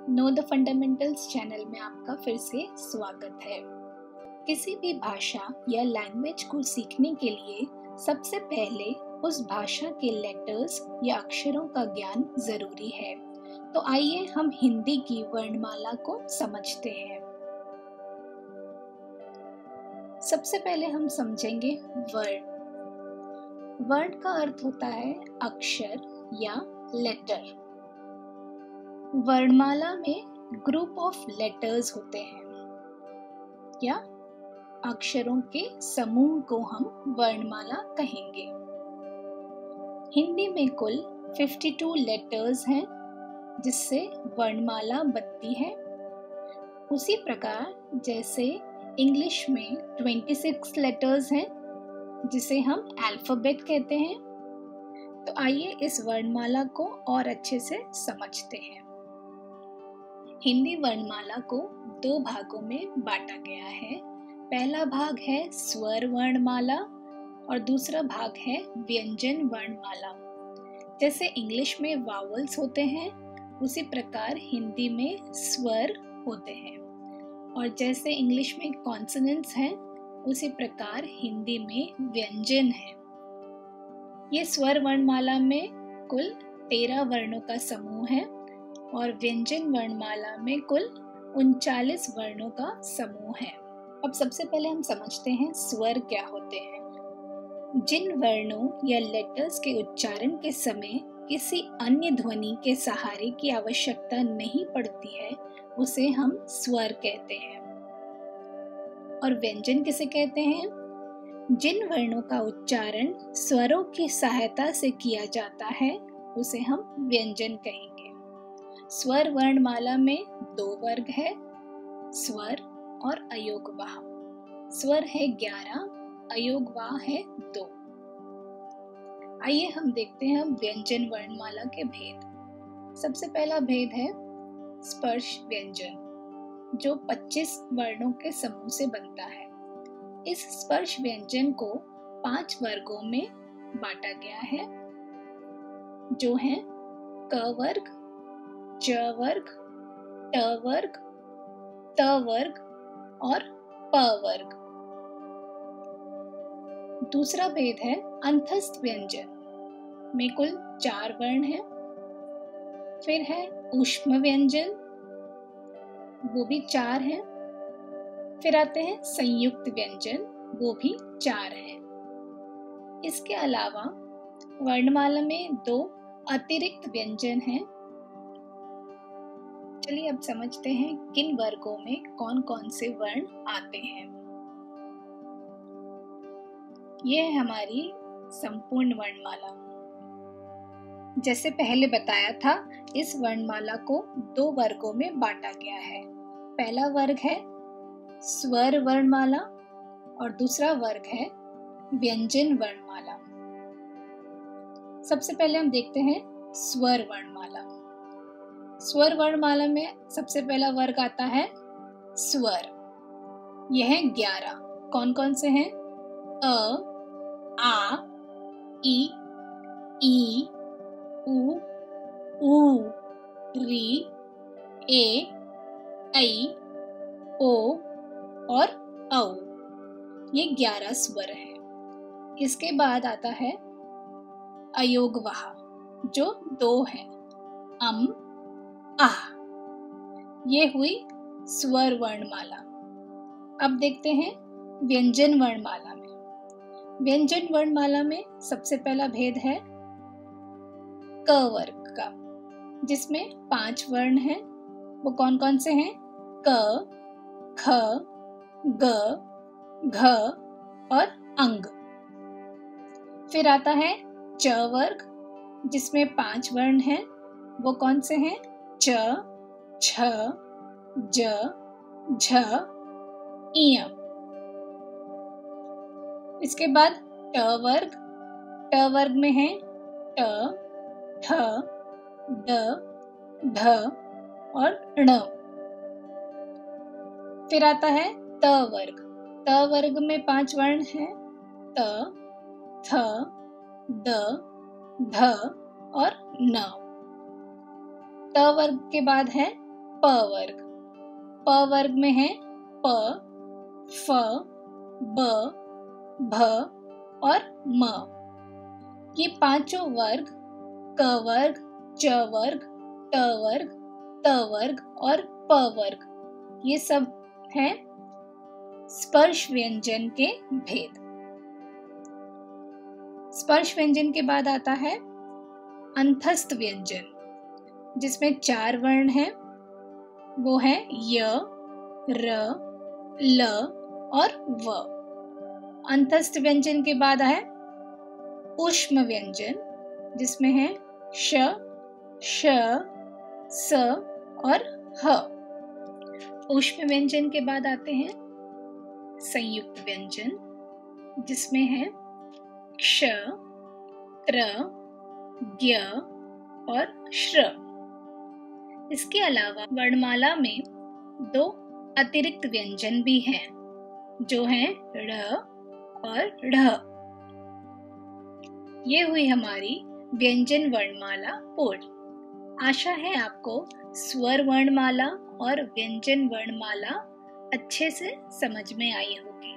Know the fundamentals channel में आपका फिर से स्वागत है। किसी भी भाषा या लैंग्वेज को सीखने के लिए सबसे पहले उस भाषा के लेटर्स या अक्षरों का ज्ञान जरूरी है। तो आइए हम हिंदी की वर्णमाला को समझते हैं। सबसे पहले हम समझेंगे वर्ण। वर्ण का अर्थ होता है अक्षर या लेटर। वर्णमाला में ग्रुप ऑफ लेटर्स होते हैं या अक्षरों के समूह को हम वर्णमाला कहेंगे। हिंदी में कुल 52 लेटर्स हैं जिससे वर्णमाला बनती है। उसी प्रकार जैसे इंग्लिश में 26 लेटर्स हैं जिसे हम अल्फाबेट कहते हैं। तो आइए इस वर्णमाला को और अच्छे से समझते हैं। हिंदी वर्णमाला को 2 भागों में बांटा गया है। पहला भाग है स्वर वर्णमाला और दूसरा भाग है व्यंजन वर्णमाला। जैसे इंग्लिश में वावल्स होते हैं उसी प्रकार हिंदी में स्वर होते हैं, और जैसे इंग्लिश में कॉन्सोनेंट्स हैं उसी प्रकार हिंदी में व्यंजन है। ये स्वर वर्णमाला में कुल 13 वर्णों का समूह है और व्यंजन वर्णमाला में कुल 39 वर्णों का समूह है। अब सबसे पहले हम समझते हैं स्वर क्या होते हैं। जिन वर्णों या लेटर्स के उच्चारण के समय किसी अन्य ध्वनि के सहारे की आवश्यकता नहीं पड़ती है उसे हम स्वर कहते हैं। और व्यंजन किसे कहते हैं? जिन वर्णों का उच्चारण स्वरों की सहायता से किया जाता है उसे हम व्यंजन कहेंगे। स्वर वर्णमाला में 2 वर्ग है, स्वर और अयोगवाह। स्वर है 11, अयोगवाह है 2। आइए हम देखते हैं व्यंजन वर्णमाला के भेद। सबसे पहला भेद है स्पर्श व्यंजन, जो 25 वर्णों के समूह से बनता है। इस स्पर्श व्यंजन को 5 वर्गों में बांटा गया है, जो हैं क वर्ग, च वर्ग, ट वर्ग, त वर्ग और प वर्ग। दूसरा भेद है अंतस्थ व्यंजन में कुल 4 वर्ण हैं। फिर है ऊष्म व्यंजन, वो भी 4 हैं। फिर आते हैं संयुक्त व्यंजन, वो भी 4 हैं। इसके अलावा वर्णमाला में 2 अतिरिक्त व्यंजन हैं। चलिए अब समझते हैं किन वर्गों में कौन कौन से वर्ण आते हैं। यह है हमारी संपूर्ण वर्णमाला। जैसे पहले बताया था, इस वर्णमाला को 2 वर्गों में बांटा गया है। पहला वर्ग है स्वर वर्णमाला और दूसरा वर्ग है व्यंजन वर्णमाला। सबसे पहले हम देखते हैं स्वर वर्णमाला। स्वर वर्णमाला में सबसे पहला वर्ग आता है स्वर। यह है 11। कौन कौन से हैं? अ, आ, ई, उ, ऊ, री, ए, ऐ, ओ और औ। ये 11 स्वर है। इसके बाद आता है अयोगवाह, जो 2 है, अम, आह। ये हुई स्वर वर्णमाला। अब देखते हैं व्यंजन वर्णमाला में। व्यंजन वर्णमाला में सबसे पहला भेद है क वर्ग का, जिसमें 5 वर्ण हैं। वो कौन कौन से हैं? क, ख, ग, घ और अंग। फिर आता है च वर्ग, जिसमें 5 वर्ण हैं। वो कौन से हैं? च, छ, ज, झ, इय। इसके बाद ट वर्ग। ट वर्ग में है ट, ठ, ड, ढ और ण। फिर आता है त वर्ग। त वर्ग में 5 वर्ण हैं, त, थ, द, ध और न। त वर्ग के बाद है प प वर्ग। प वर्ग में है प, फ, ब, भ और म। ये पांचों वर्ग क वर्ग, च वर्ग, ट वर्ग, त वर्ग और प वर्ग, ये सब हैं स्पर्श व्यंजन के भेद। स्पर्श व्यंजन के बाद आता है अंतस्थ व्यंजन, जिसमें 4 वर्ण हैं। वो है य, र, ल और व। अंतस्थ व्यंजन के बाद है ऊष्म व्यंजन, जिसमें है श, श, स और ह। ऊष्म व्यंजन के बाद आते हैं संयुक्त व्यंजन, जिसमें है क्ष, त्र, ज्ञ और श्र। इसके अलावा वर्णमाला में 2 अतिरिक्त व्यंजन भी हैं, जो हैं ड़ और ढ़। ये हुई हमारी व्यंजन वर्णमाला पूर्ण। आशा है आपको स्वर वर्णमाला और व्यंजन वर्णमाला अच्छे से समझ में आई होगी।